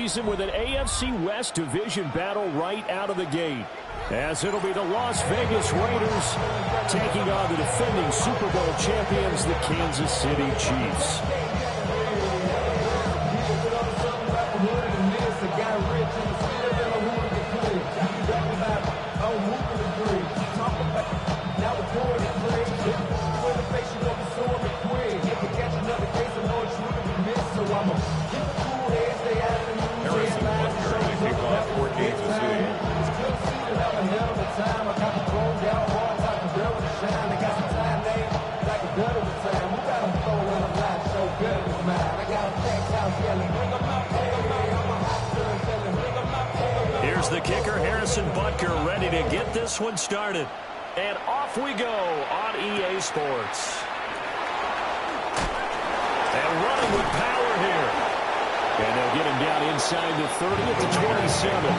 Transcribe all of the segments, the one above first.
season with an AFC West division battle right out of the gate, as it'll be the Las Vegas Raiders taking on the defending Super Bowl champions, the Kansas City Chiefs. Here's the kicker, Harrison Butker, ready to get this one started. And off we go on EA Sports. And running with power here. And they'll get him down inside the 30 at the 27.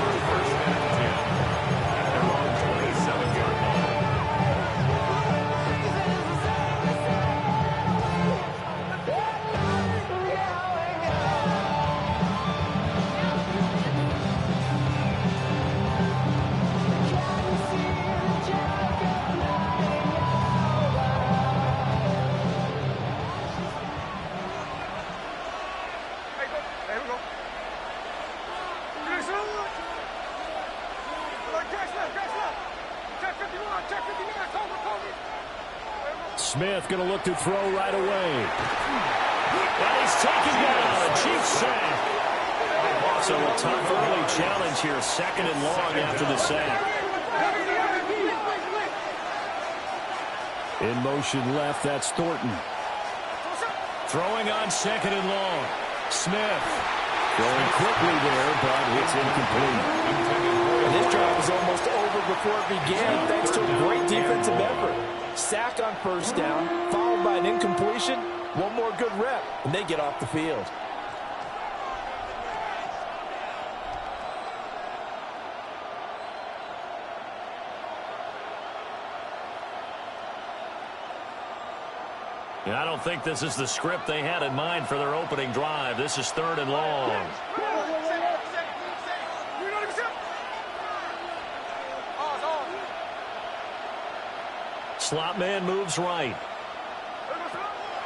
Smith going to look to throw right away. And he's taken down a Chiefs sack. So a tough early challenge here, 2nd and long after the sack. In motion left, that's Thornton. Throwing on 2nd and long. Smith going quickly there, but it's incomplete. This drive was almost over before it began, thanks to a great defensive effort. Sack on 1st down, followed by an incompletion. One more good rep, and they get off the field. I don't think this is the script they had in mind for their opening drive. This is 3rd and long. Slot man moves right.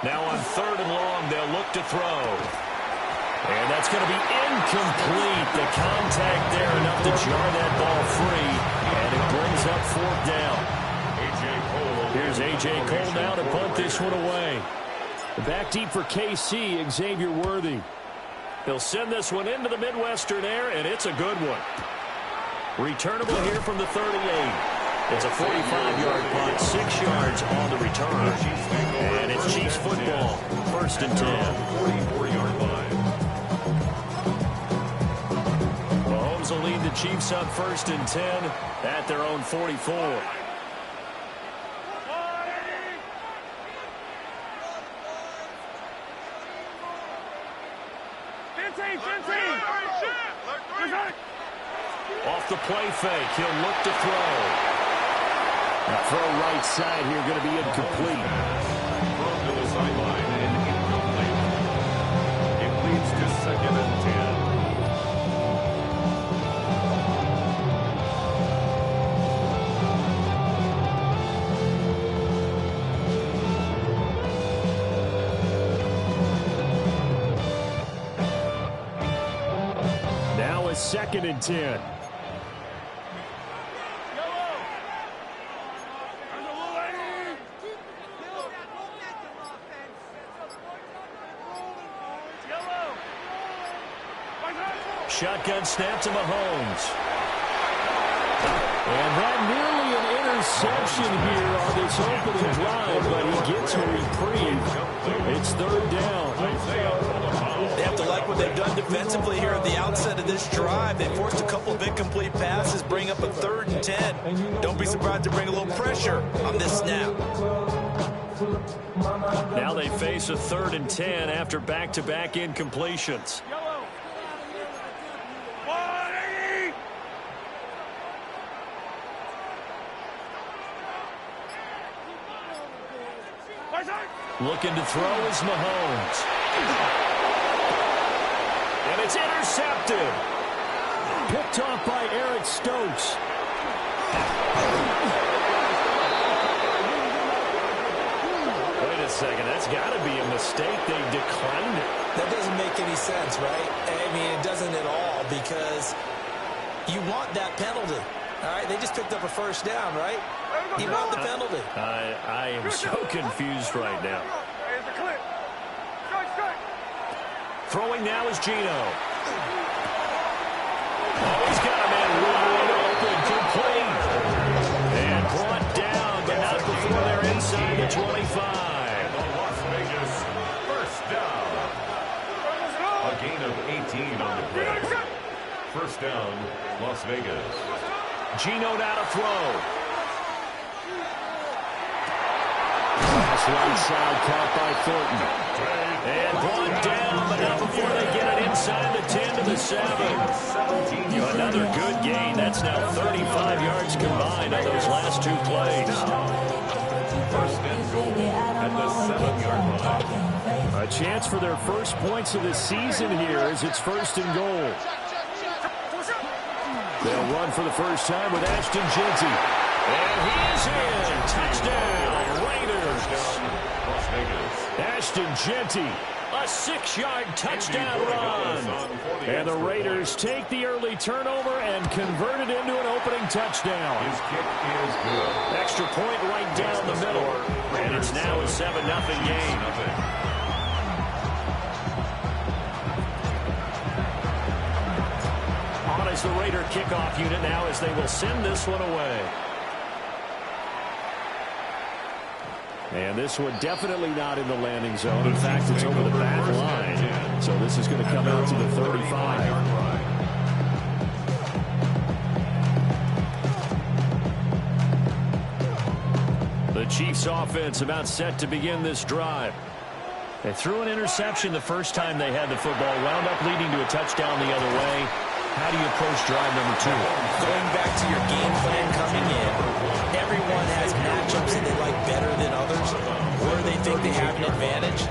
Now on 3rd and long, they'll look to throw. And that's going to be incomplete. The contact there enough to jar that ball free. And it brings up 4th down. Here's A.J. Cole now to punt this one away. Back deep for KC, Xavier Worthy. He'll send this one into the Midwestern air, and it's a good one. Returnable here from the 38. It's a 45-yard punt, 6 yards on the return. And it's Chiefs football, 1st and 10. 44-yard line. Mahomes will lead the Chiefs on 1st and 10 at their own 44. Off the play fake, he'll look to throw. The throw right side here going to be incomplete. Thrown to the sideline and incomplete. It leads to 2nd and 10. Now it's 2nd and 10. Shotgun snap to Mahomes. And that nearly an interception here on this opening drive, but he gets a reprieve. It's 3rd down. They have to like what they've done defensively here at the outset of this drive. They forced a couple of incomplete passes, bring up a 3rd and 10. Don't be surprised to bring a little pressure on this snap. Now they face a 3rd and 10 after back-to-back incompletions. Looking to throw is Mahomes. And it's intercepted. Picked off by Eric Stokes. Wait a second. That's got to be a mistake. They declined it. That doesn't make any sense, right? I mean, it doesn't at all, because you want that penalty. All right, they just picked up a first down, right? You want the penalty. I am so confused right now. Throwing now is Geno. Oh, he's got a man wide open, complete. And brought down, but not before they're inside the 25. Las Vegas first down. A gain of 18 on the play. First down, Las Vegas. Geno now to throw. Pass right side, caught by Thornton. And brought down, but not before they get it inside the 10 to the 7. Another good gain. That's now 35 yards combined on those last two plays. First and goal at the 7-yard line. A chance for their first points of the season here as it's first and goal. They'll run for the first time with Ashton Jeanty. And he is in. Touchdown, Raiders. Las Vegas. Ashton Jeanty, a 6-yard touchdown run. And the Raiders take the early turnover and convert it into an opening touchdown. His kick is good. Extra point right down the middle. And it's now a 7-0 game. On as the Raider kickoff unit now as they will send this one away. And this one definitely not in the landing zone. In fact, it's over the back line. So this is going to come out to the 35. The Chiefs offense about set to begin this drive. They threw an interception the first time they had the football, wound up leading to a touchdown the other way. How do you approach drive number 2? Going back to your game plan coming in, everyone has matchups that they like better than others. Where they think they have an advantage,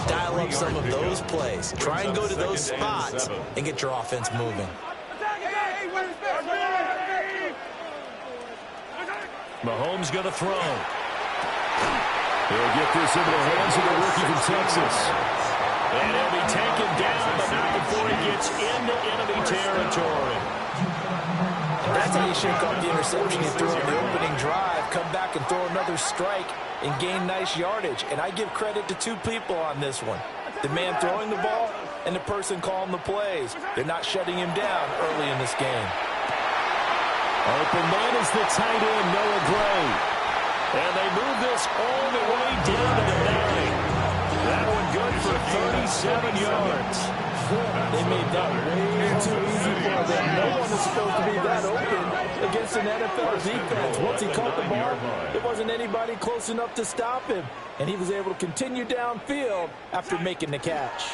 dial up some of those plays. Try and go to those spots and get your offense moving. Mahomes going to throw. He'll get this into the hands of the rookie from Texas. And he'll be taken down, but not before he gets into enemy territory. That's how you shake off the interception you threw on the opening drive, come back and throw another strike and gain nice yardage. And I give credit to two people on this one. The man throwing the ball and the person calling the plays. They're not shutting him down early in this game. Open man is the tight end, Noah Gray. And they move this all the way down to the 9. That one good for 37 yards. They made that way too easy for them. No one is supposed to be that open against an NFL defense. Once he caught the ball, there wasn't anybody close enough to stop him. And he was able to continue downfield after making the catch.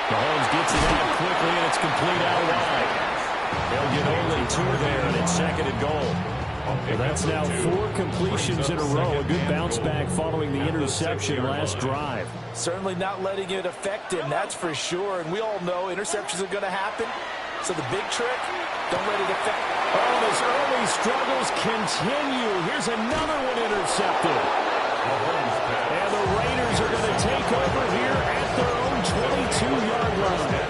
Mahomes gets it out quickly, and it's complete out wide. They'll get only 2 there, and it's second and goal. Well, that's now 4 completions in a row. A good bounce back following the interception last drive. Certainly not letting it affect him, that's for sure. And we all know interceptions are going to happen. So the big trick, don't let it affect. Oh, his early struggles continue. Here's another one intercepted. And the Raiders are going to take over here at their own 22-yard line.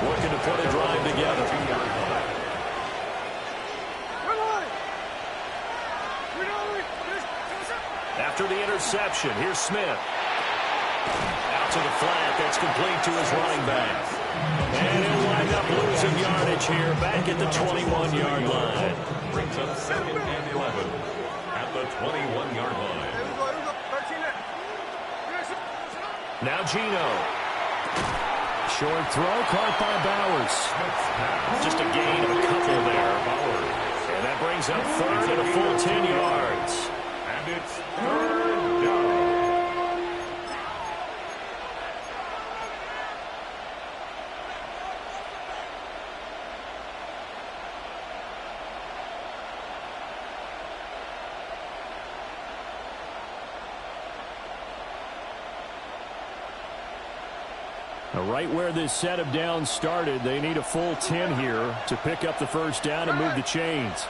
Looking to put a drive together. After the interception, here's Smith. Out to the flat, that's complete to his running back. And he'll wind up losing yardage here back at the 21-yard line. Brings up 2nd and 11 at the 21-yard line. Now Geno. Short throw caught by Bowers. Just a gain of a couple there. And that brings up 3rd and a full 10 yards. And it's 3rd down. The right where this set of downs started. They need a full 10 here to pick up the first down and move the chains.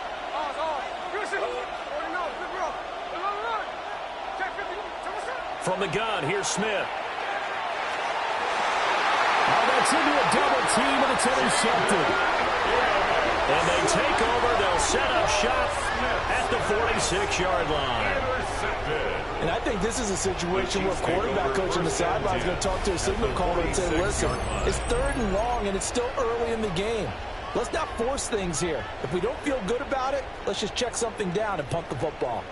From the gun, here's Smith. Oh, that's into a double team, and it's intercepted. And they take over. They'll set up shop at the 46-yard line. And I think this is a situation where quarterback coach on the sideline is going to talk to a signal caller and say, listen, it's 3rd and long, and it's still early in the game. Let's not force things here. If we don't feel good about it, let's just check something down and punt the football.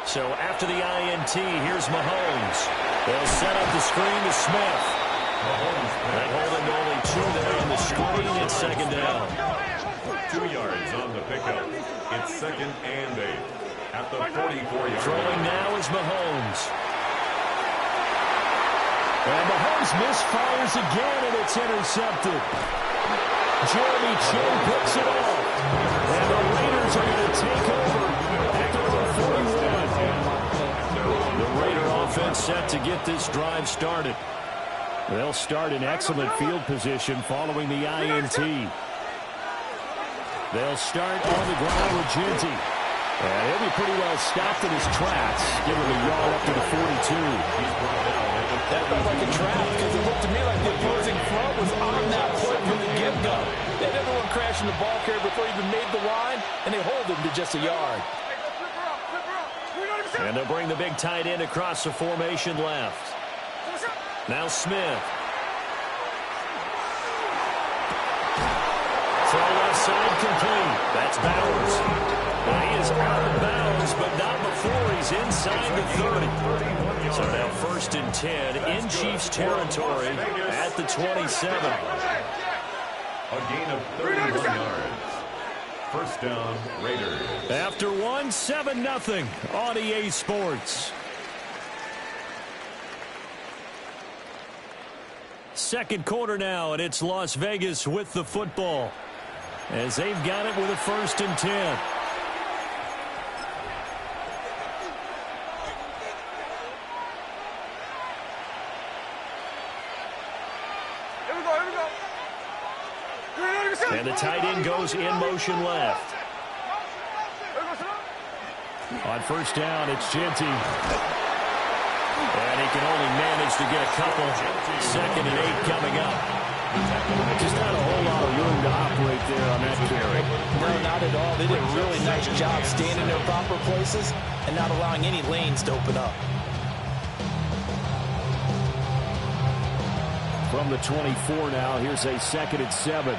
So after the INT, here's Mahomes. They'll set up the screen to Smith. They hold him to only 2 there on the screen. It's 2nd down. 2 yards on the pickup. It's 2nd and 8 at the 44-yard. Throwing now is Mahomes. And Mahomes misfires again, and it's intercepted. Jeremy Chin picks it off. And the Raiders are going to take over at their 41. The Raider offense set to get this drive started. They'll start in excellent field position following the INT. They'll start on the ground with Ginty. And he'll be pretty well stopped in his tracks. Give him a yawl up to the 42. That felt like a trap because it looked to me like the opposing front was on that play from the get-go. They had everyone crashing the ball carrier before he even made the line, and they hold him to just a yard. And they'll bring the big tight end across the formation left. Now Smith. Throw left side complete. That's Bowers. Well, he is out of bounds, but not before he's inside the 30. So now 1st and 10 in Chiefs territory at the 27. A gain of 31 yards. First down, Raiders. After 1, 7-0 on EA Sports. Second quarter now, and it's Las Vegas with the football as they've got it with a 1st and 10. And the tight end goes in motion left. On 1st down, it's Ginty. And he can only manage to get a couple. 2nd and 8 coming up. Just not a whole lot of room to operate there on that carry. No, not at all. They did a really nice job staying in their proper places and not allowing any lanes to open up. From the 24 now, here's a 2nd and 7.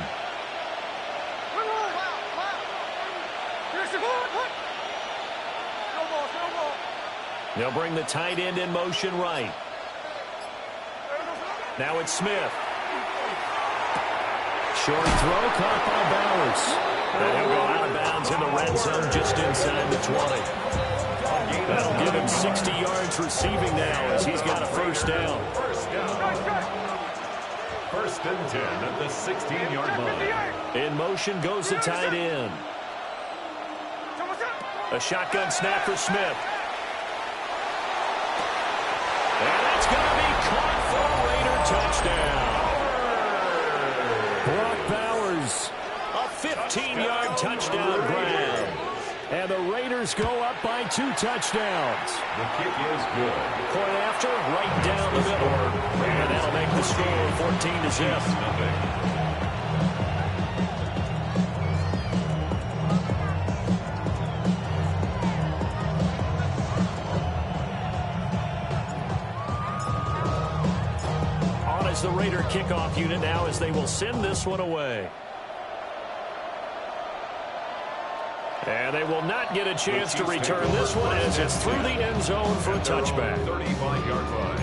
They'll bring the tight end in motion right. Now it's Smith. Short throw caught by Bowers. And he'll go out of bounds in the red zone just inside the 20. That'll give him 60 yards receiving now as he's got a 1st down. 1st and 10 at the 16-yard line. In motion goes the tight end. A shotgun snap for Smith. And that's going to be caught for a Raider touchdown. Brock Bowers, a 15-yard touchdown grab. And the Raiders go up by 2 touchdowns. The kick is good. Point after, right down the middle. And that'll make the score 14-0. The Raider kickoff unit now as they will send this one away. And they will not get a chance to return this one as it's through the end zone for a touchback. 35-yard line.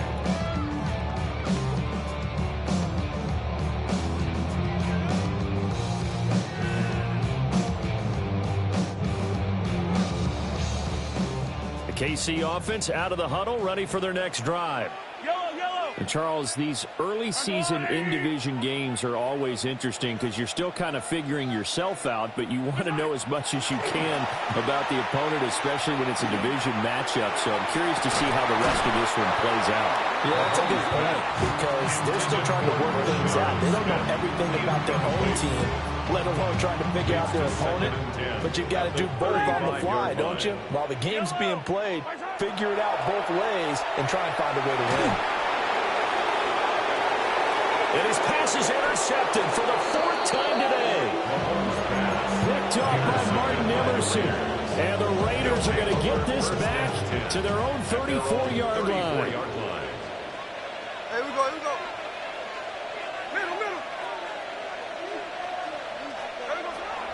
The KC offense out of the huddle, ready for their next drive. Yellow, yellow. And Charles, these early season in-division games are always interesting because you're still kind of figuring yourself out, but you want to know as much as you can about the opponent, especially when it's a division matchup. So I'm curious to see how the rest of this one plays out. Yeah, that's a good point because they're still trying to work things out. They don't know everything about their own team, let alone trying to figure out their opponent. But you've got to do both on the fly, don't you? While the game's being played, figure it out both ways and try and find a way to win. And his pass is intercepted for the 4th time today. Picked off by Martin Emerson. And the Raiders are going to get this back to their own 34-yard line. Here we go, here we go. Middle, middle.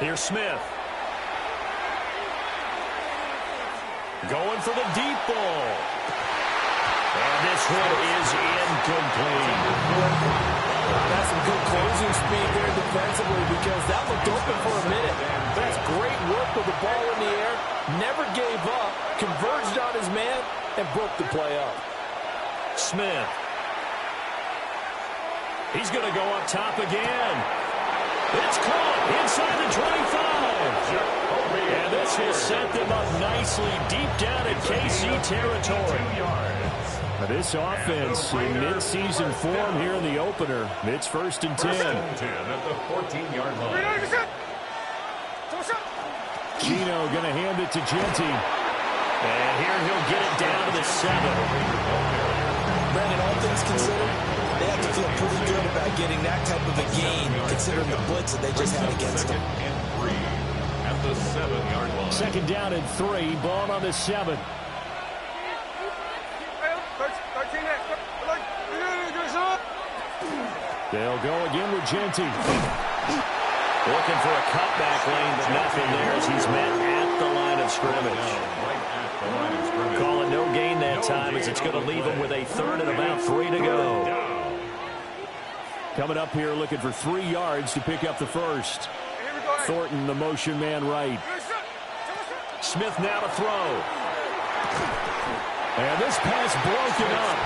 Here's Smith. Going for the deep ball. And this one is incomplete. That's some good closing speed there defensively because that looked open for a minute. That's great work with the ball in the air. Never gave up, converged on his man, and broke the play up. Smith. He's going to go up top again. It's caught inside the 25. And this will set them up nicely deep down in KC territory. This offense in mid-season form here in the opener. It's 1st and 10. 1st and 10 at the 14-yard line. Gino going to hand it to Genty. And here he'll get it down to the 7. Brandon, all things considered, they have to feel pretty good about getting that type of a gain considering the blitz that they just had against them. 2nd and 3 at the 7-yard line. 2nd down and 3. Ball on the 7. They'll go again with Genty. Looking for a cutback lane, but nothing there as he's met at the line of scrimmage. Calling no gain that time as it's going to leave him with a 3rd and about 3 to go. Coming up here looking for 3 yards to pick up the 1st. Thornton, the motion man right. Smith now to throw. And this pass broken up.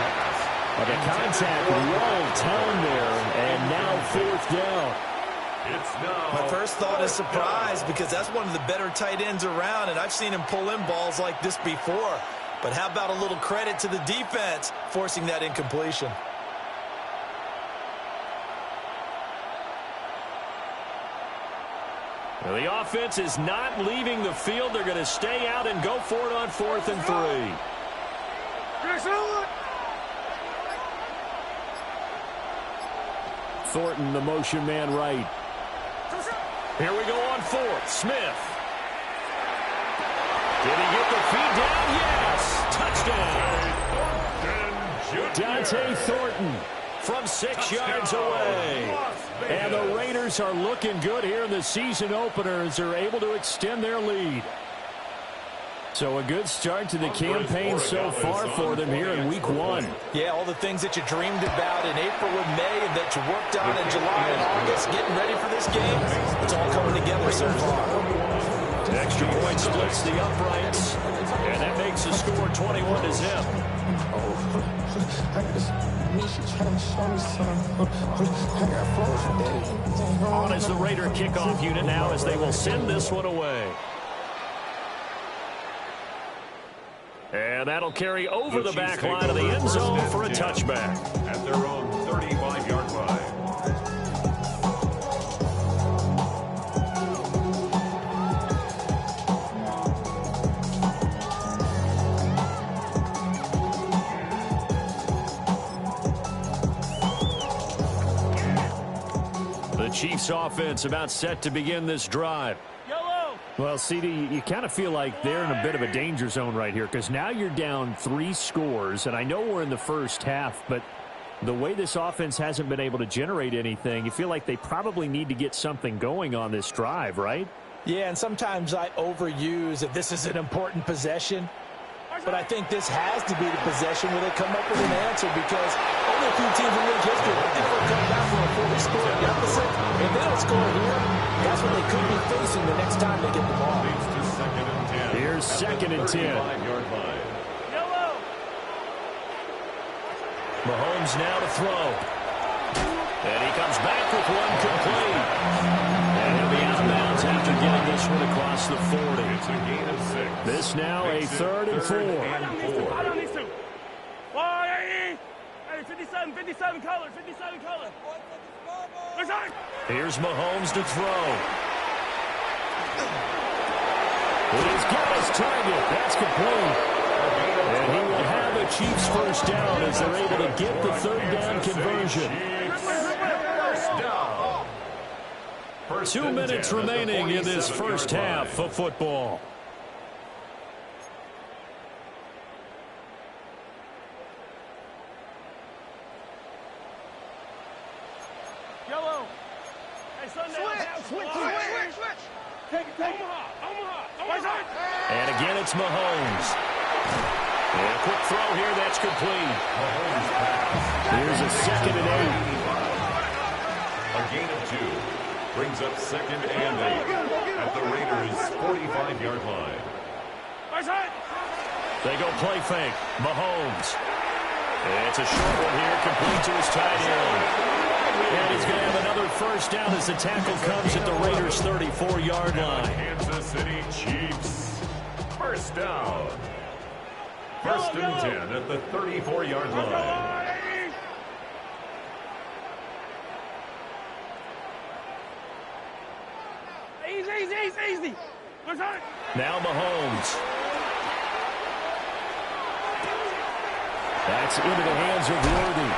The contact well down there, and now 4th down. My first thought is surprise because that's one of the better tight ends around, and I've seen him pull in balls like this before. But how about a little credit to the defense forcing that incompletion? Well, the offense is not leaving the field. They're going to stay out and go for it on 4th and 3. Thornton, the motion man right. Here we go on 4th. Smith. Did he get the feed down? Yes. Touchdown. Dante Thornton from 6 yards away. And the Raiders are looking good here in the season opener as they're able to extend their lead. So a good start to the campaign so far for them here in week 1. Yeah, all the things that you dreamed about in April and May and that you worked on in July and August, getting ready for this game, it's all coming together so far. Extra point splits the uprights, and that makes the score 21-0. On is the Raider kickoff unit now as they will send this one away. And that'll carry over the back line of the end zone for a touchback. At their own 35-yard line. The Chiefs offense about set to begin this drive. Well, CD, you kind of feel like they're in a bit of a danger zone right here because now you're down 3 scores, and I know we're in the first half, but the way this offense hasn't been able to generate anything, you feel like they probably need to get something going on this drive, right? Yeah, and sometimes I overuse that this is an important possession, but I think this has to be the possession where they come up with an answer because only a few teams in league history have ever come back from a 40-score deficit. If they don't score here, that's what they could be facing the next time they get the ball. Here's 2nd and 10. Mahomes now to throw. And he comes back with one complete. And he'll be out of bounds after getting this one across the 40. It's a gain of 6. This now a 3rd and 4. I don't need to. Hey, 57 color. Here's Mahomes to throw. He's got his target. That's complete. And he will have the Chiefs first down as they're able to get the 3rd down conversion. First 2 and minutes 10 at the remaining in this 47-yard first half line. of football. Yellow. Hey, Sunday. Switch. Take it. Omaha. And again, it's Mahomes. And a quick throw here, that's complete. Here's a 2nd and 8. A gain of 2. Brings up 2nd and 8 at the Raiders' 45-yard line. They go play fake. Mahomes. It's a short one here, complete to his tight end. And he's going to have another first down as the tackle comes at the Raiders' 34-yard line. Kansas City Chiefs. First down. First and 10 at the 34-yard line. Easy. Now Mahomes. That's into the hands of Worthy.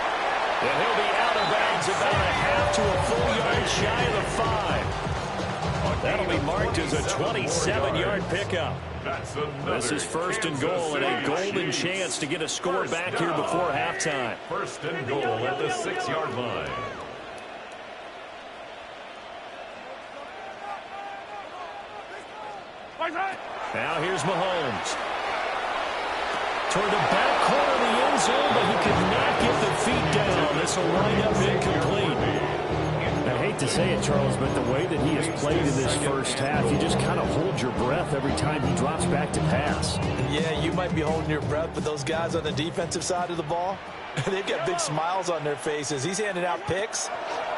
And he'll be out of bounds about a half to a full yard shy of the 5. That'll be marked as a 27-yard pickup. This is 1st and goal and a golden chance to get a score back here before halftime. 1st and goal at the 6-yard line. Now here's Mahomes. Toward the back corner of the end zone, but he could not get the feet down. This will wind up incomplete. I hate to say it, Charles, but the way that he has played in this first half, you just kind of hold your breath every time he drops back to pass. Yeah, you might be holding your breath, but those guys on the defensive side of the ball, they've got big smiles on their faces. He's handing out picks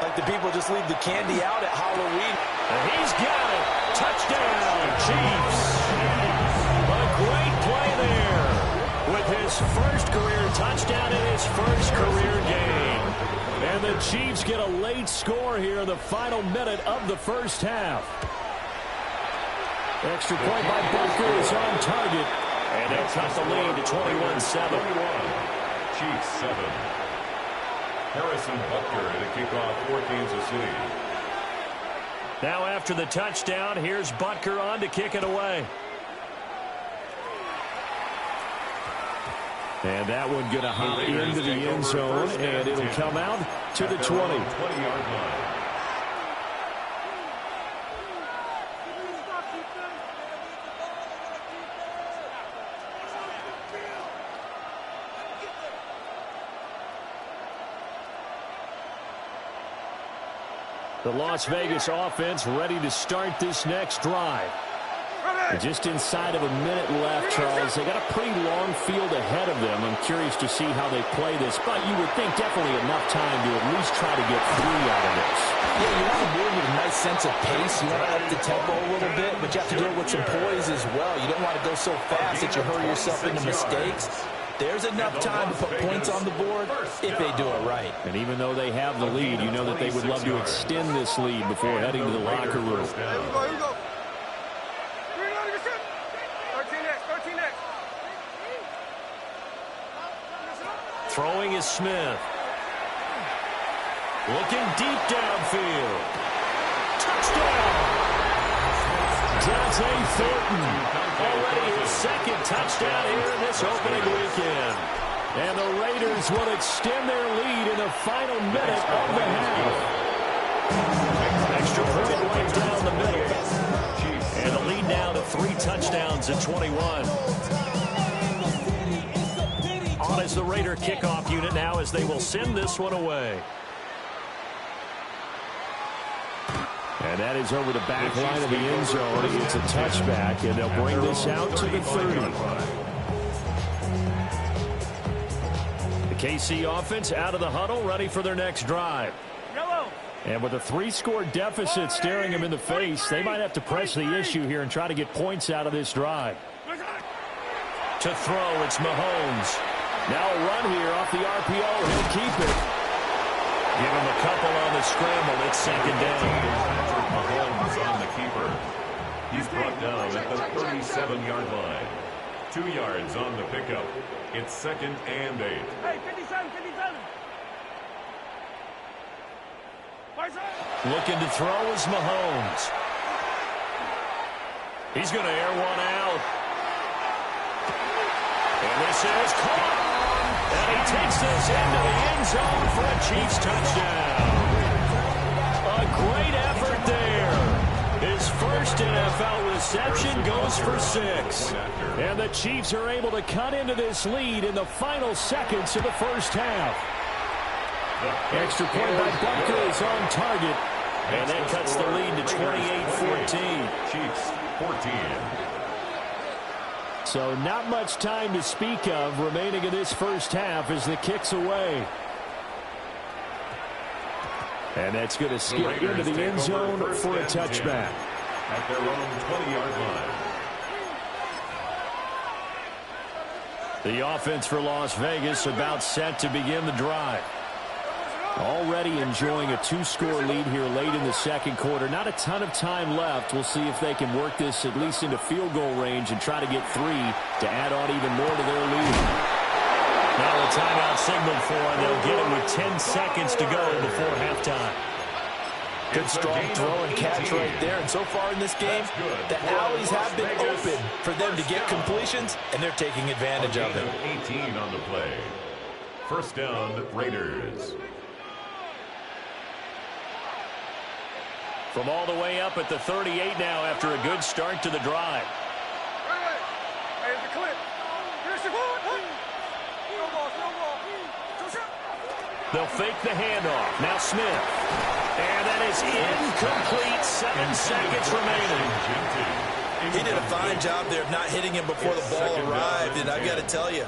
like the people just leave the candy out at Halloween. And he's got it. Touchdown, Chiefs. A great play there with his first career touchdown in his first career game. And the Chiefs get a late score here in the final minute of the first half. Extra point by Butker is on target. And they'll cut the lead to 21-7. Chiefs 7. Harrison Butker in a kickoff for Kansas City. Now after the touchdown, here's Butker on to kick it away. And that one going to hop into the end zone, and it'll come out to the 20. 20-yard line. The Las Vegas offense ready to start this next drive. Just inside of a minute left, Charles. They got a pretty long field ahead of them. I'm curious to see how they play this, but you would think definitely enough time to at least try to get 3 out of this. Yeah, you want to move with a nice sense of pace. You want to up the tempo a little bit, but you have to do it with some poise as well. You don't want to go so fast that you hurry yourself into mistakes. There's enough time to put points on the board if they do it right. And even though they have the lead, you know that they would love to extend this lead before heading to the locker room. Here we go. 13X. Throwing is Smith. Looking deep downfield. Touchdown! Dante Thornton. Already his 2nd touchdown here in this opening weekend. And the Raiders will extend their lead in the final minute of the half. Extra point right down the middle. And the lead now to 3 touchdowns at 21. On is the Raider kickoff unit now as they will send this one away. And that is over the back line of the end zone. It's a touchback, and they'll bring this out to the 30. The KC offense out of the huddle, ready for their next drive. Yellow. And with a 3-score deficit staring them in the face, they might have to press the issue here and try to get points out of this drive. To throw, it's Mahomes. Now a run here off the RPO. He'll keep it. Give him a couple on the scramble. It's second down. Mahomes on the keeper. He's brought down at the 37-yard line. 2 yards on the pickup. It's second and 8. Hey, 57, 57. Looking to throw is Mahomes. He's going to air one out. And this is caught. And he takes this into the end zone for a Chiefs touchdown. A great effort there. His first NFL reception goes for 6. And the Chiefs are able to cut into this lead in the final seconds of the first half. Extra point by Butker is on target. And that cuts the lead to 28-14. Chiefs 14. So not much time to speak of remaining in this first half as the kick's away. And that's going to skip into the end zone for a touchback. At their own 20-yard line. The offense for Las Vegas about set to begin the drive. Already enjoying a 2-score lead here late in the second quarter. Not a ton of time left. We'll see if they can work this at least into field goal range and try to get 3 to add on even more to their lead. Now a timeout signaled for, and they'll get it with 10 seconds to go before halftime. Good strong throw and catch right there. And so far in this game, the alleys have been open for them to get completions, and they're taking advantage of it. 18 on the play. First down, Raiders. From all the way up at the 38 now after a good start to the drive. Hey, the clip. Here's the ball. They'll fake the handoff. Now Smith. And that is incomplete. 7 seconds remaining. He did a fine job there of not hitting him before the ball arrived. And I got to tell you,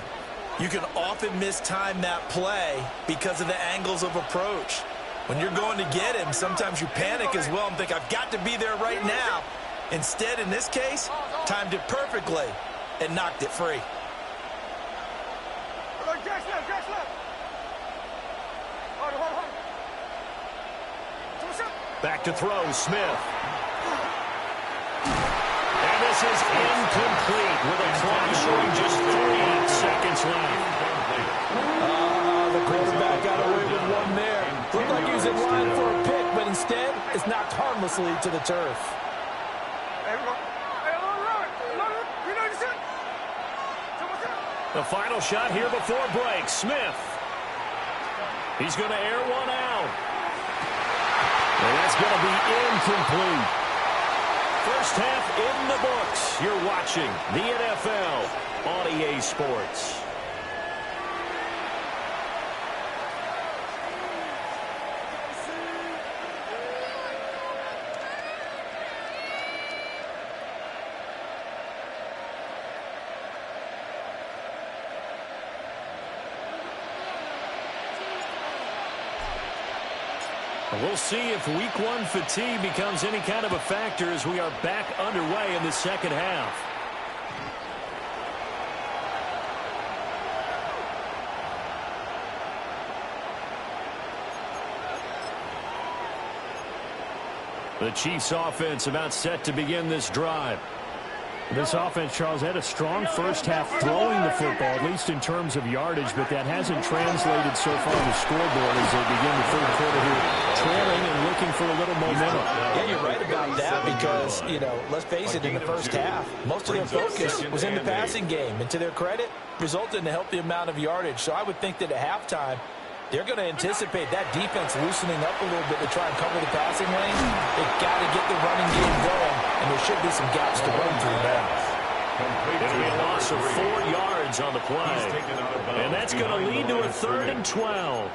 you can often mistime that play because of the angles of approach. When you're going to get him, sometimes you panic as well and think, I've got to be there right now. Instead, in this case, timed it perfectly and knocked it free. Back to throw, Smith. And this is incomplete with a clock showing just 3 seconds left. The quarterback got away with one there. Looked like he was in line for a pick, but instead, it's knocked harmlessly to the turf. The final shot here before break. Smith. He's going to air one out. And that's going to be incomplete. First half in the books. You're watching the NFL on EA Sports. We'll see if week 1 fatigue becomes any kind of a factor as we are back underway in the second half. The Chiefs offense about set to begin this drive. This offense, Charles, had a strong first half throwing the football, at least in terms of yardage, but that hasn't translated so far on the scoreboard as they begin the third quarter here, trailing and looking for a little momentum. Yeah, you're right about that because, let's face it, in the first half, most of their focus was in the passing game. And to their credit, resulted in a healthy amount of yardage. So I would think that at halftime, they're going to anticipate that defense loosening up a little bit to try and cover the passing lane. They've got to get the running game going, and there should be some gaps to run through now. It'll be a loss of 4 yards on the play. And that's going to lead to a 3rd and 12.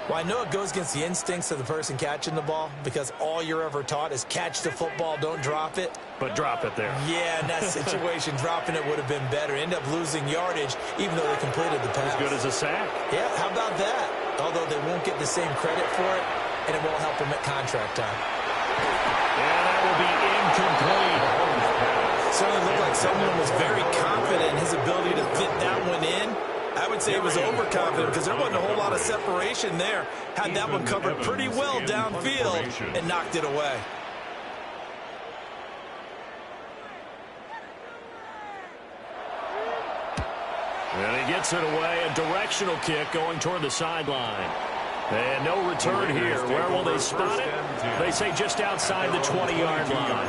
Well, I know it goes against the instincts of the person catching the ball because all you're ever taught is catch the football, don't drop it. But drop it there. Yeah, in that situation, dropping it would have been better. End up losing yardage even though they completed the pass. As good as a sack. Yeah, how about that? Although they won't get the same credit for it, and it won't help them at contract time. And that will be incomplete. Certainly looked like someone was very confident in his ability to fit that one in. I would say he was overconfident because there wasn't a whole lot of separation there. Had that one covered pretty well downfield and knocked it away. And he gets it away. A directional kick going toward the sideline. And no return here. Where will they spot it? They say just outside the 20-yard line.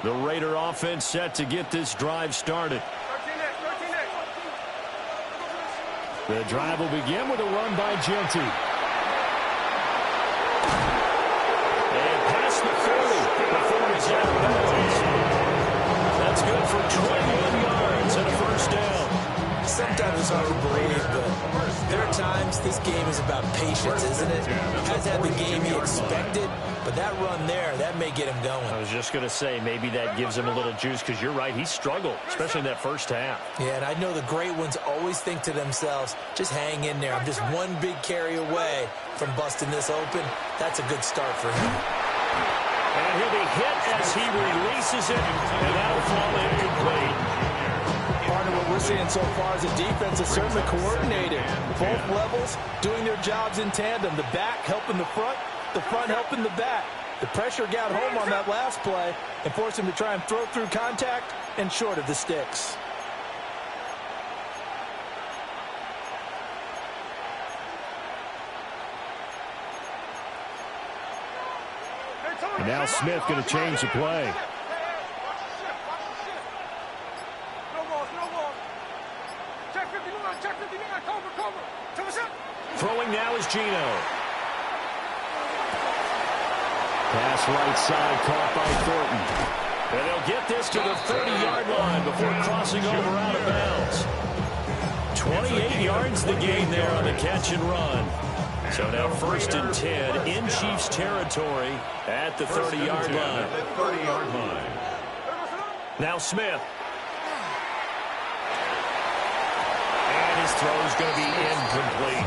The Raider offense set to get this drive started. The drive will begin with a run by Genty. And past the 40 before he's out of bounds. That's good for 21 yards and a first down. Sometimes it's hard to believe, but there are times this game is about patience, isn't it? Has had the game he expected, but that run there, that may get him going. I was just going to say, maybe that gives him a little juice, because you're right, he struggled, especially in that first half. Yeah, and I know the great ones always think to themselves, just hang in there. I'm just one big carry away from busting this open. That's a good start for him. And he'll be hit as he releases it, and that'll fall incomplete. Part of what we're seeing so far as a defense is certainly coordinated. Both levels doing their jobs in tandem. The back helping the front helping the back. The pressure got home on that last play and forced him to try and throw through contact and short of the sticks. And now Smith going to change the play. Throwing now is Geno. Pass right side caught by Thornton. And they'll get this to the 30-yard line before crossing over out of bounds. 28 yards the gain there on the catch and run. So now 1st and 10 in Chiefs territory at the 30-yard line. Now Smith. And his throw is going to be incomplete.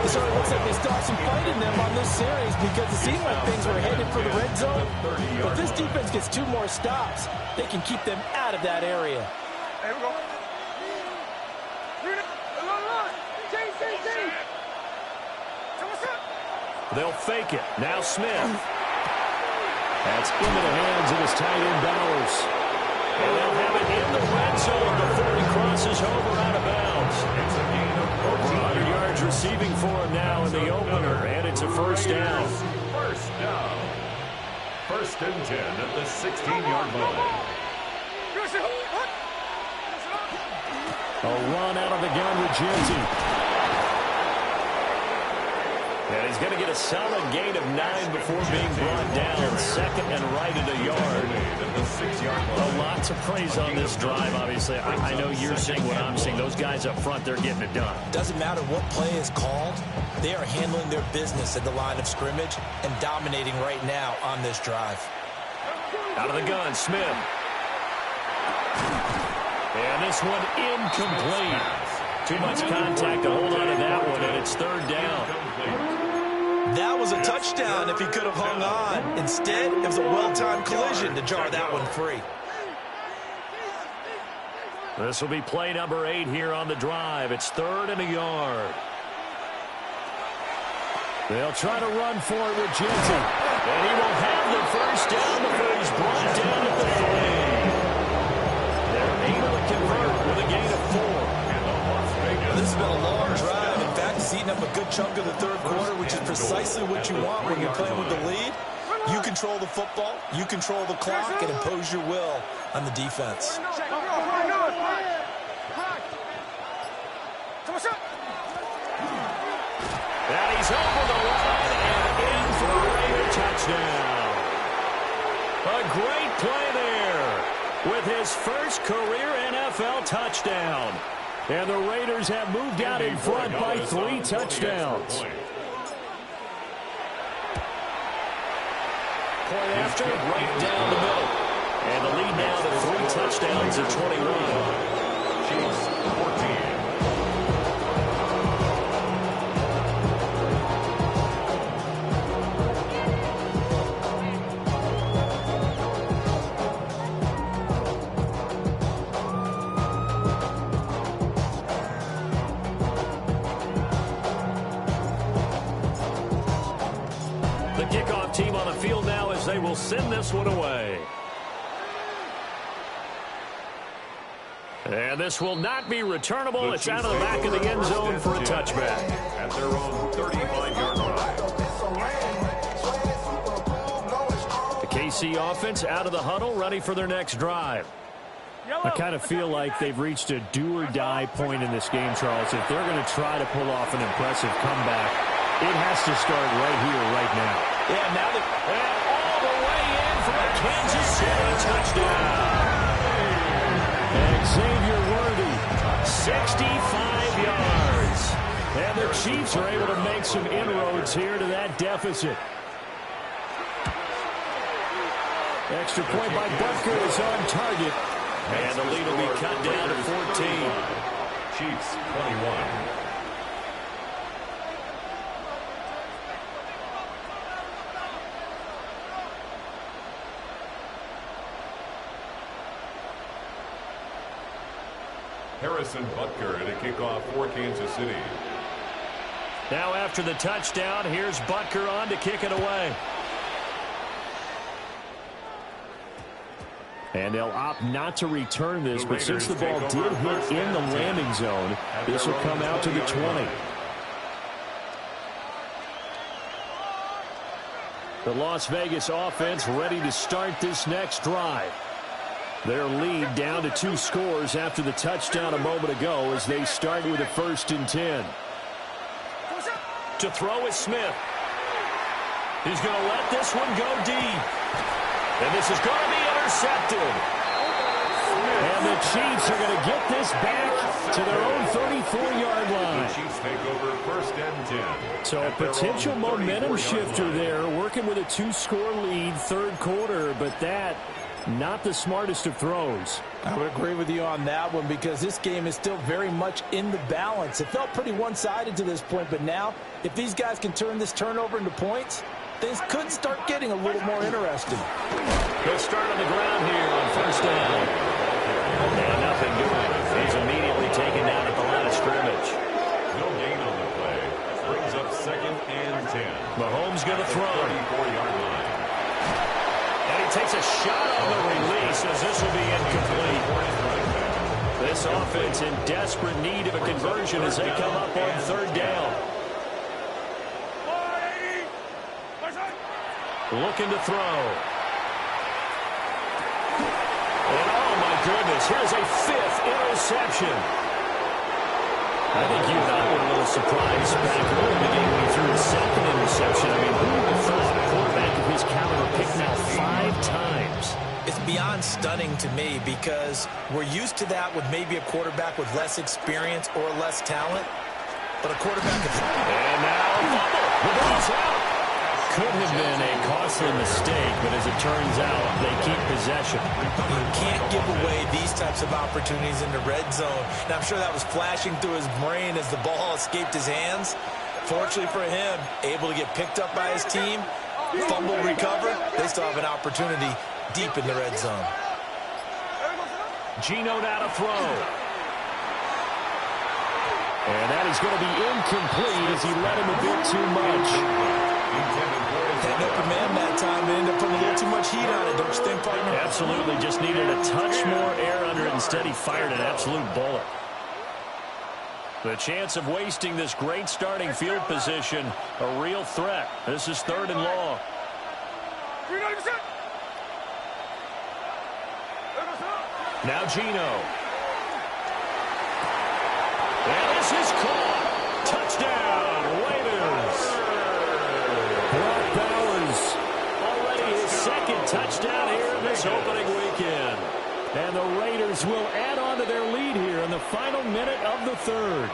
It certainly looks like they still have some fight in them on this series because it seemed like things were headed for the red zone. But if this defense gets 2 more stops, they can keep them out of that area. Here we go. They'll fake it. Now Smith. That's into the hands of his tight end Bowers. And they'll have it in the red zone before he crosses over out of bounds. Over 100 yards receiving for him now in the opener, and it's a first down. First down. 1st and 10 at the 16-yard line. A run out of the gun with Genty. And he's going to get a solid gain of 9 before being brought down. 2nd and right at a yard. Well, lots of praise on this drive, obviously. I know you're seeing what I'm seeing. Those guys up front, they're getting it done. Doesn't matter what play is called. They are handling their business at the line of scrimmage and dominating right now on this drive. Out of the gun, Smith. And this one incomplete. Too much contact to hold on to that one, and it's 3rd down. That was a touchdown if he could have hung on. Instead, it was a well-timed collision to jar that one free. This will be play number 8 here on the drive. It's 3rd and a yard. They'll try to run for it with Genty. And he will have the first down before he's brought down at the 3. They're able to convert with a gain of 4. This has been a long drive. In fact, it's eaten up a good chunk of the 3rd quarter, which is precisely what you want when you're playing with the lead. You control the football, you control the clock, and impose your will on the defense. And he's over the line and in for a Raider touchdown. A great play there with his first career NFL NFL touchdown. And the Raiders have moved out in front by 3 touchdowns. Point after, right down the middle. And the lead now to 3 touchdowns at 21. Chiefs 14. The kickoff team on the field now as they will send this one away. And this will not be returnable. It's out of the back of the end zone for a touchback. At their own 35-yard line. The KC offense out of the huddle, ready for their next drive. I kind of feel like they've reached a do-or-die point in this game, Charles. If they're going to try to pull off an impressive comeback, it has to start right here, right now. Yeah, now that... And all the way in for a Kansas City touchdown. Xavier Worthy, 65 yards. And the Chiefs are able to make some inroads here to that deficit. Extra point by Butker is on target. And the lead will be cut down to 14. Chiefs 21. Harrison Butker to kick off for Kansas City. Now after the touchdown, here's Butker on to kick it away. And they'll opt not to return this, but since the ball did hit in the landing zone, this will come out to the 20. The Las Vegas offense ready to start this next drive. Their lead down to 2 scores after the touchdown a moment ago as they start with a 1st and 10. To throw is Smith. He's going to let this one go deep. And this is going to be intercepted. And the Chiefs are going to get this back to their own 34-yard line. The Chiefs take over 1st and 10. So a potential momentum shifter there, working with a 2-score lead, 3rd quarter, but that not the smartest of throws. I would agree with you on that one because this game is still very much in the balance. It felt pretty one-sided to this point, but now if these guys can turn this turnover into points, things could start getting a little more interesting. They'll start on the ground here on 1st down. And nothing doing. He's immediately taken down at the line of scrimmage. No gain on the play. Brings up 2nd and 10. Mahomes going to throw. 34-yard line. And he takes a shot on the release as this will be incomplete. This offense in desperate need of a conversion as they come up on 3rd down. Looking to throw. And oh my goodness, here's a 5th interception. I think you and I were a little surprised back early in the game when he threw his 2nd interception. I mean, who would have thought a quarterback of his caliber picked now 5 times? It's beyond stunning to me because we're used to that with maybe a quarterback with less experience or less talent. But a quarterback of... And now a fumble. The ball's out. Could have been a costly mistake, but as it turns out, they keep possession. You can't give away these types of opportunities in the red zone. Now, I'm sure that was flashing through his brain as the ball escaped his hands. Fortunately for him, able to get picked up by his team, fumble recovered. They still have an opportunity deep in the red zone. Geno now to throw. And that is going to be incomplete as he let him a bit too much. That open man that time ended up putting a little too much heat on it, don't you think, partner? Absolutely, just needed a touch more air under it. Instead, he fired an absolute bullet. The chance of wasting this great starting field position, a real threat. This is 3rd and long. Now Geno. And this is caught. Touchdown, Raiders. Brock Bowers, already his 2nd touchdown here in this opening weekend. And the Raiders will add on to their lead here in the final minute of the third.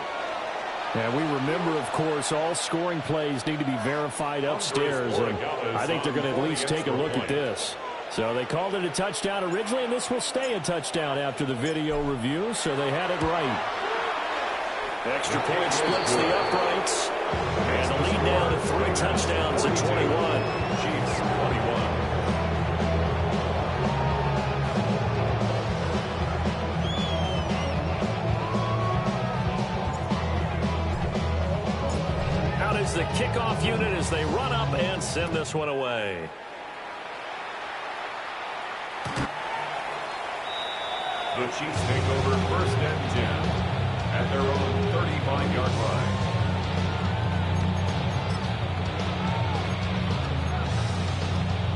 And we remember, of course, all scoring plays need to be verified upstairs. And I think they're going to at least take a look at this. So they called it a touchdown originally, and this will stay a touchdown after the video review, so they had it right. Extra point splits the uprights. And the lead down to 3 touchdowns at 21. Chiefs 21. Out is the kickoff unit as they run up and send this one away. The Chiefs take over 1st and 10 at their own 35-yard line.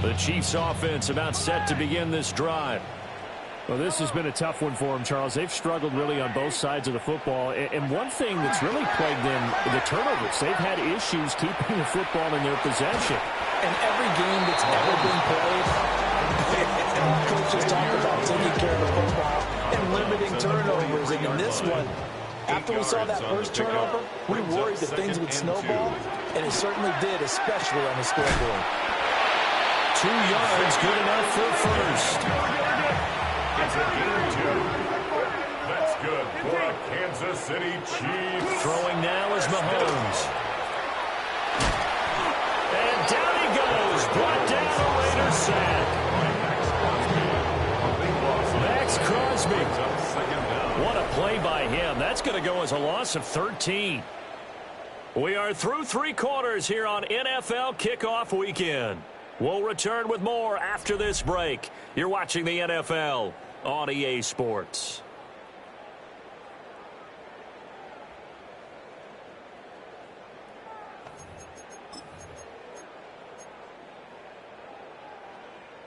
The Chiefs offense about set to begin this drive. Well, this has been a tough one for them, Charles. They've struggled really on both sides of the football. And one thing that's really plagued them, the turnovers. They've had issues keeping the football in their possession. And every game that's ever been played, coaches talk about taking care of the football and limiting turnovers. And in this one, after we saw that first turnover, we worried that things would snowball, and it certainly did, especially on the scoreboard. 2 yards, good enough for first. It's a gain 2. That's good for a Kansas City Chiefs. Throwing now is Mahomes. And down he goes. Brought down the Raiders sack. Max Crosby. What a play by him. That's going to go as a loss of 13. We are through 3 quarters here on NFL Kickoff Weekend. We'll return with more after this break. You're watching the NFL on EA Sports.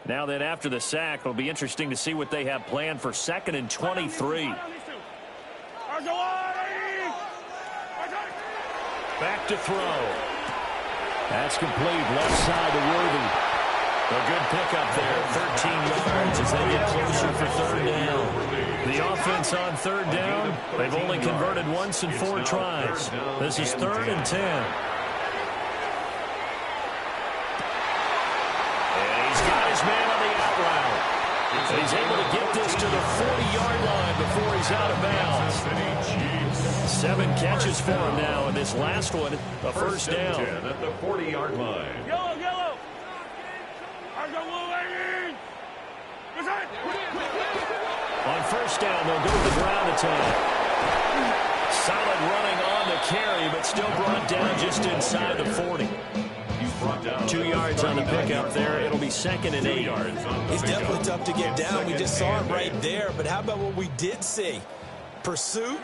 Now then, after the sack, it'll be interesting to see what they have planned for 2nd and 23. Back to throw. That's complete. Left side to Worthy. A good pickup there. 13 yards as they get closer for 3rd down. The offense on 3rd down, they've only converted once in 4 tries. This is 3rd and 10. Man on the out route. And he's able to get this to the 40-yard line before he's out of bounds. 7 catches for him now, and this last one, a first down. At the 40-yard line. Yellow, yellow. On first down, they'll go to the ground attack. Solid running on the carry, but still brought down just inside the 40. 2 yards on the pickup there. It'll be 2nd and 8. He's definitely tough to get down. We just saw him right there. But how about what we did see? Pursuit,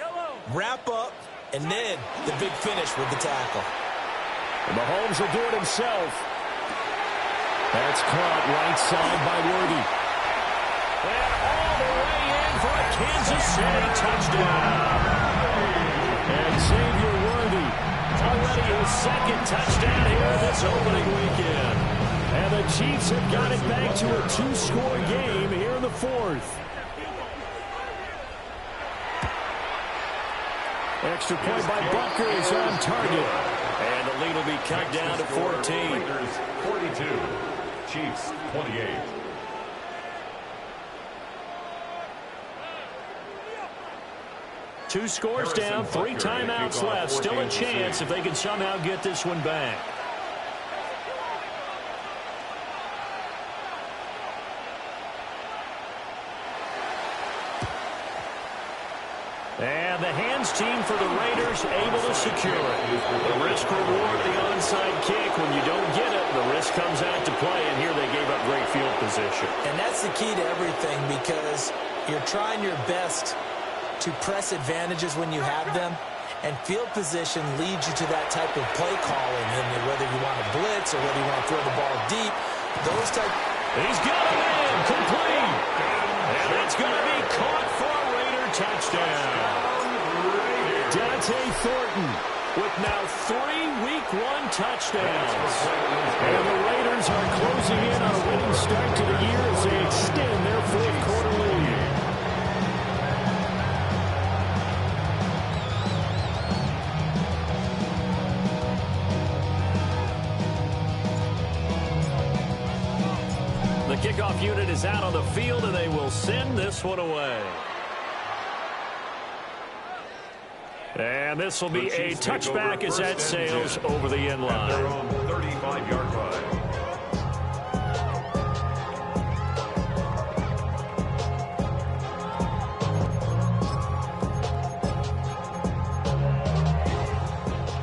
wrap up, and then the big finish with the tackle. And Mahomes will do it himself. That's caught right side by Worthy. And all the way in for a Kansas City touchdown. And Xavier Worthy, already his 2nd touchdown here this opening weekend. And the Chiefs have got it back to a 2-score game here in the 4th. Extra point by Butker is on target. And the lead will be cut down to 14. 42. Chiefs 28. Two scores down, 3 timeouts left. Still a chance if they can somehow get this one back. And the hands team for the Raiders able to secure it. The risk reward, the onside kick. When you don't get it, the risk comes out to play, and here they gave up great field position. And that's the key to everything, because you're trying your best to press advantages when you have them, and field position leads you to that type of play calling, and whether you want to blitz or whether you want to throw the ball deep, those type. He's got him in, complete, and it's going to be caught for a Raider touchdown. Dante Thornton with now 3 Week 1 touchdowns, and the Raiders are closing in on a winning start to the year as they extend their 4th quarter lead. kickoff unit is out on the field, and they will send this one away. And this will be a touchback as that sails over the end line. Their own 35-yard line.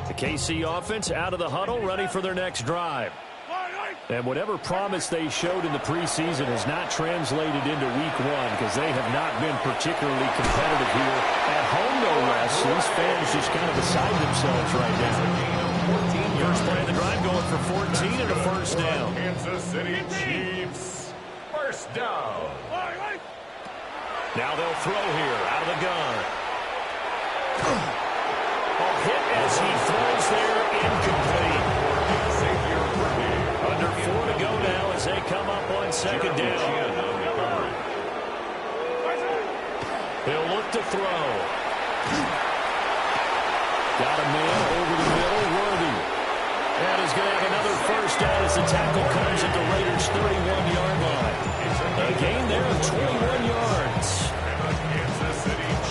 The KC offense out of the huddle, ready for their next drive. And whatever promise they showed in the preseason has not translated into week one because they have not been particularly competitive here at home, no less. So these fans just kind of beside themselves right now. First play of the drive going for 14 and a first down. Kansas City Chiefs. First down. Now they'll throw here out of the gun. A hit as he throws there, incomplete. Under 4 to go now as they come up on second down. He'll look to throw. Got a man over the middle, Worthy. And he's going to have another first down as the tackle comes at the Raiders' 31-yard line. A gain there of 21 yards.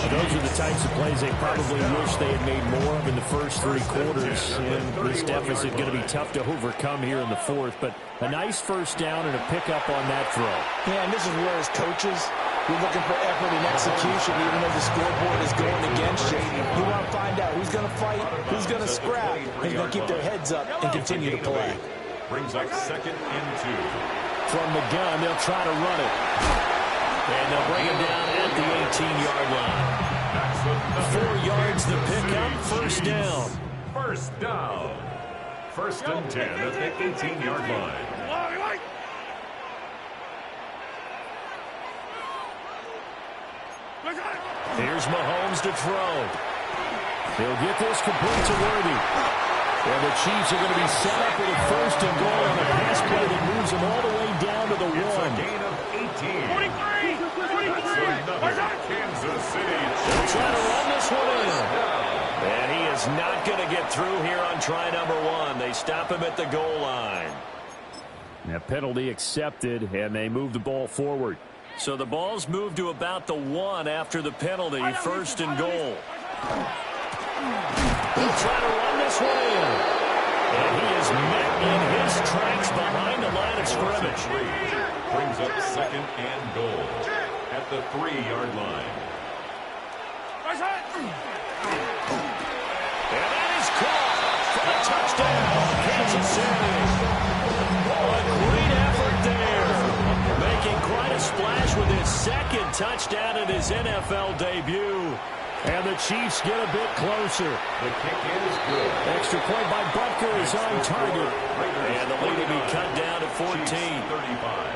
Those are the types of plays they probably wish they had made more of in the first 3 quarters. And this deficit going to be tough to overcome here in the fourth. But a nice first down and a pickup on that throw. Yeah, and this is where as coaches, you're looking for effort and execution, even though the scoreboard is going against you. You want to find out who's going to fight, who's going to scrap, who's going to keep their heads up and continue to play. Brings up second and 2. From the gun, they'll try to run it. And they'll bring him down at the 18-yard line. 4 yards the pickup, first down. First down. First and 10 at the 18-yard line. Here's Mahomes to throw. He'll get this complete to Worthy. And the Chiefs are going to be set up with a first and goal on a pass play that moves them all the way down to the 1. It's a gain of 18. That's another Kansas City. They'll try to run this one in. And he is not going to get through here on try number 1. They stop him at the goal line. A penalty accepted, and they move the ball forward. So the ball's moved to about the 1 after the penalty, first and goal. He'll try to run this one in. And he is met in his tracks behind the line of scrimmage. Brings up second and goal at the 3-yard line. And that is caught for a touchdown, Kansas City. A great effort there. Making quite a splash with his second touchdown in his NFL debut. And the Chiefs get a bit closer. The kick is good. Extra point by Butker is on target. And the lead will be cut down to 14. 35.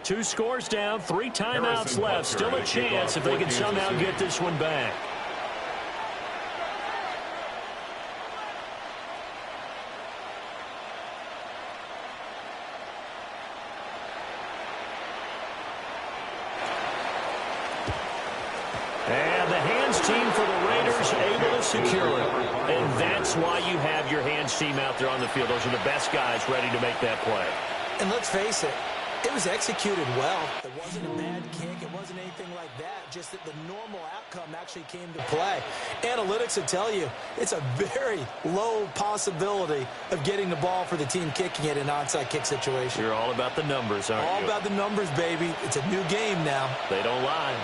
Two scores down, 3 timeouts left. Still a chance if they can somehow get this one back. And the hands team for the Raiders able to secure it. And that's why you have your hands team out there on the field. Those are the best guys ready to make that play. And let's face it, it was executed well. It wasn't a bad kick. It wasn't anything like that. Just that the normal outcome actually came to play. Analytics will tell you it's a very low possibility of getting the ball for the team kicking it in an onside kick situation. You're all about the numbers, aren't you? All about the numbers, baby. It's a new game now. They don't lie.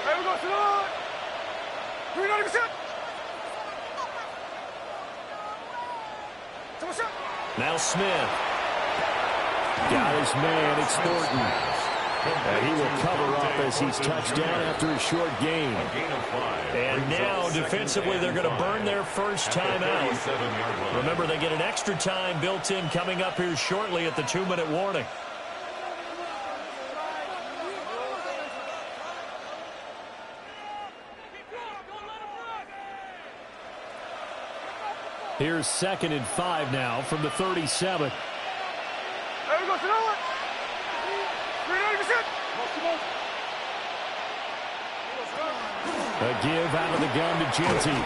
Hey, we go to the 390%. Now Smith. Got his man. It's Thornton. And he will cover up as he's touched down after a short gain. And now, defensively, they're going to burn their first time out. Remember, they get an extra time built in coming up here shortly at the 2-minute warning. Here's 2nd and 5 now from the 37. Hey, we go to the 390%. A give out of the gun to Genty.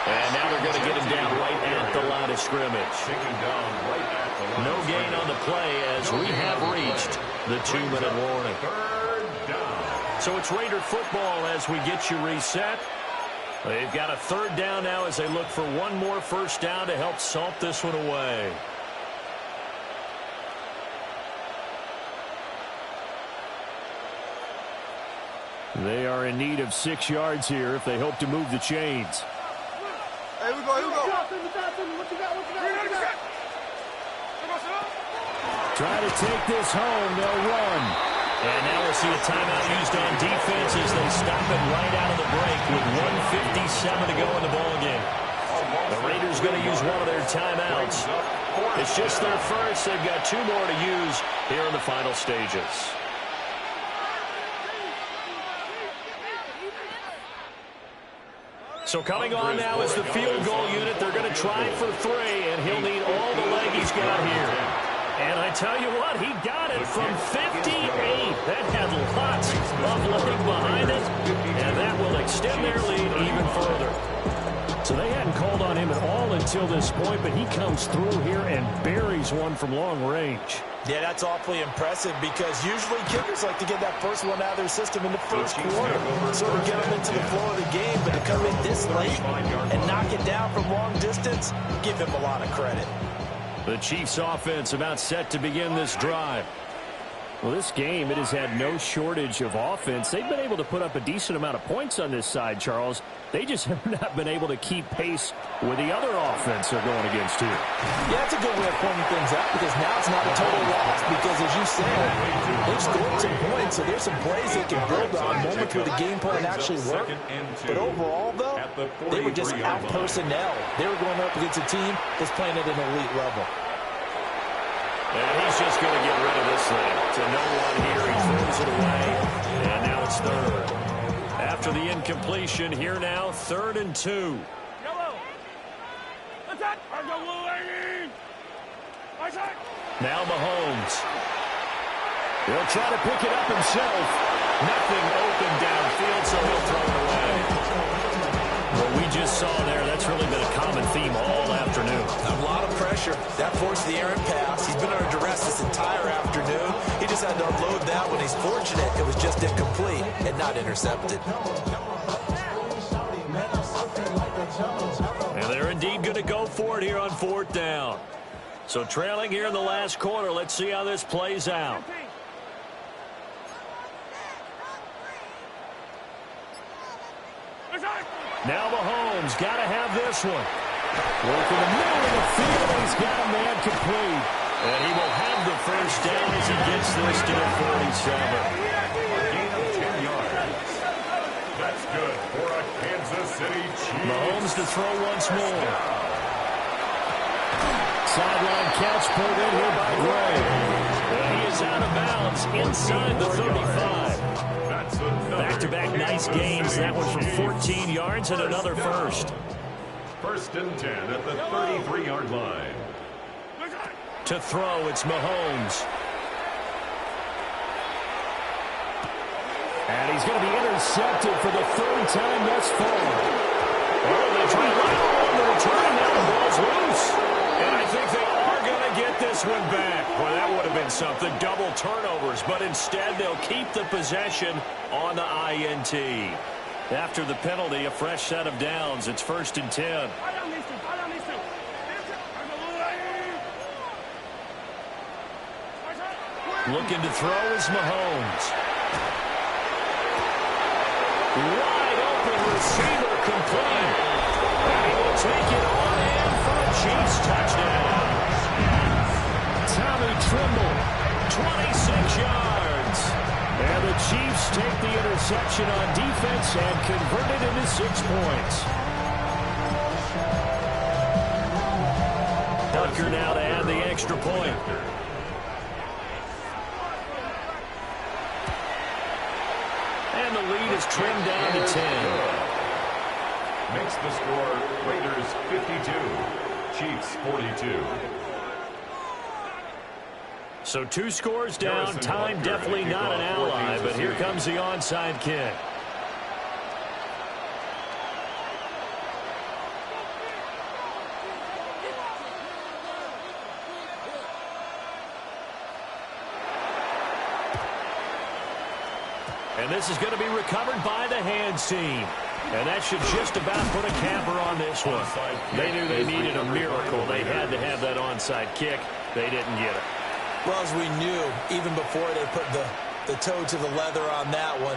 And now they're going to get him down right at the line of scrimmage. No gain on the play as we have reached the 2-minute warning. So it's Raider football as we get you reset. They've got a third down now as they look for one more first down to help salt this one away. They are in need of 6 yards here if they hope to move the chains. Here we go, here we go. Try to take this home. They'll run. And now we'll see a timeout used on defense as they stop it right out of the break with 1:57 to go in the ballgame. The Raiders going to use one of their timeouts. It's just their first. They've got 2 more to use here in the final stages. So coming on now is the field goal unit. They're going to try for 3, and he'll need all the leg he's got here. And I tell you what, he got it from 58. That had lots of leg behind it, and that will extend their lead even further. So they hadn't called on him at all until this point, but he comes through here and buries one from long range. Yeah, that's awfully impressive because usually kickers like to get that first one out of their system in the first quarter, sort of get them into the flow of the game, but to come in this late and knock it down from long distance, give him a lot of credit. The Chiefs offense about set to begin this drive. Well, this game, it has had no shortage of offense. They've been able to put up a decent amount of points on this side, Charles. They just have not been able to keep pace with the other offense they're going against here. Yeah, that's a good way of pointing things out because now it's not a total loss because, as you said, they've scored some points, so there's some plays they can build on, moments where the game plan actually worked. But overall, though, they were just out-personnel. They were going up against a team that's playing at an elite level. And he's just going to get rid of this thing. To no one here, he throws it away. And now it's third. After the incompletion, here now, 3rd and 2. Yellow. Attack. Now Mahomes. He'll try to pick it up himself. Nothing open downfield, so he'll throw it away. What we just saw there, that's really been a common theme all afternoon. A lot of pressure. That forced the errant pass. He's been under duress this entire afternoon. He just had to unload that one. He's fortunate it was just incomplete and not intercepted. And they're indeed going to go for it here on 4th down. So trailing here in the last quarter. Let's see how this plays out. Now Mahomes got to have this one. Work in the middle of the field, and he's got a man complete. And he will have the first down as he gets this to the 47. Gain of 10 yards. That's good for a Kansas City Chiefs. Mahomes to throw once more. Sideline catch pulled in here by Gray. And he is out of bounds inside the 35. Back-to-back nice gains. That one for 14 yards and another first. 1st and 10 at the 33-yard line. To throw, it's Mahomes. And he's going to be intercepted for the 3rd time thus far. Oh, they try right on the return. Now the ball's loose. And I think they are going to get this one back. Well, that would have been something. Double turnovers. But instead, they'll keep the possession on the INT. After the penalty, a fresh set of downs. It's 1st and 10. Looking to throw is Mahomes. Wide open receiver complete. And he will take it on in for a Chiefs touchdown. Tommy Tremble, 26 yards. And the Chiefs take the interception on defense and convert it into 6 points. Tucker now to add the extra point. And the lead is trimmed down to 10. Makes the score Raiders 52, Chiefs 42. So 2 scores down. Time definitely not an ally, but here comes the onside kick. And this is going to be recovered by the hands team. And that should just about put a capper on this one. They knew they needed a miracle. They had to have that onside kick. They didn't get it. Well, as we knew, even before they put the toe to the leather on that one,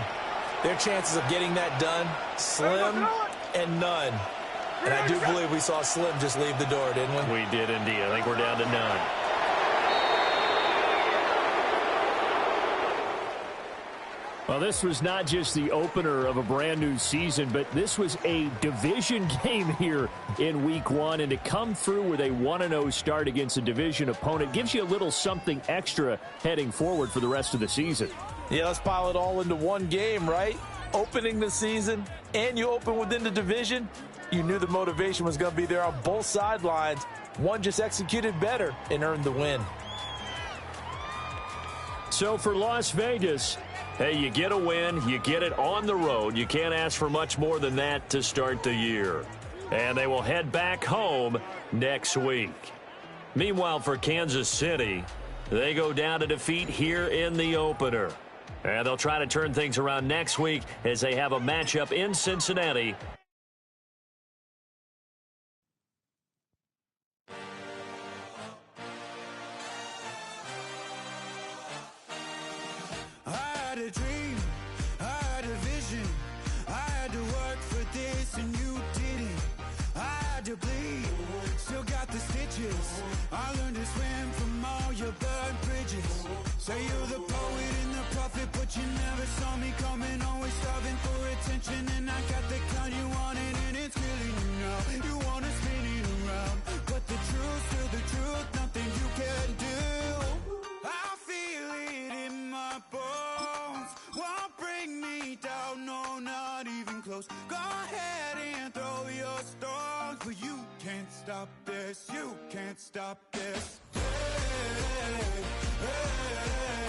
their chances of getting that done, slim and none. And I do believe we saw Slim just leave the door, didn't we? We did indeed. I think we're down to none. Well, this was not just the opener of a brand new season, but this was a division game here in week 1. And to come through with a 1-0 start against a division opponent gives you a little something extra heading forward for the rest of the season. Yeah, let's pile it all into one game, right? Opening the season, and you open within the division. You knew the motivation was going to be there on both sidelines. One just executed better and earned the win. So for Las Vegas, hey, you get a win, you get it on the road. You can't ask for much more than that to start the year. And they will head back home next week. Meanwhile, for Kansas City, they go down to defeat here in the opener. And they'll try to turn things around next week as they have a matchup in Cincinnati. I had a dream, I had a vision, I had to work for this and you didn't. I had to bleed, still got the stitches. I learned to swim from all your burned bridges. Say you're the poet and the prophet, but you never saw me coming. Always starving for attention, and I got the kind you wanted, and it's killing you now. You wanna spin it around, but the truth's still the truth, nothing you can do. I feel it in my bones, won't bring me down, no, not even close. Go ahead and throw your stones, but you can't stop this, you can't stop this. Hey, hey, hey.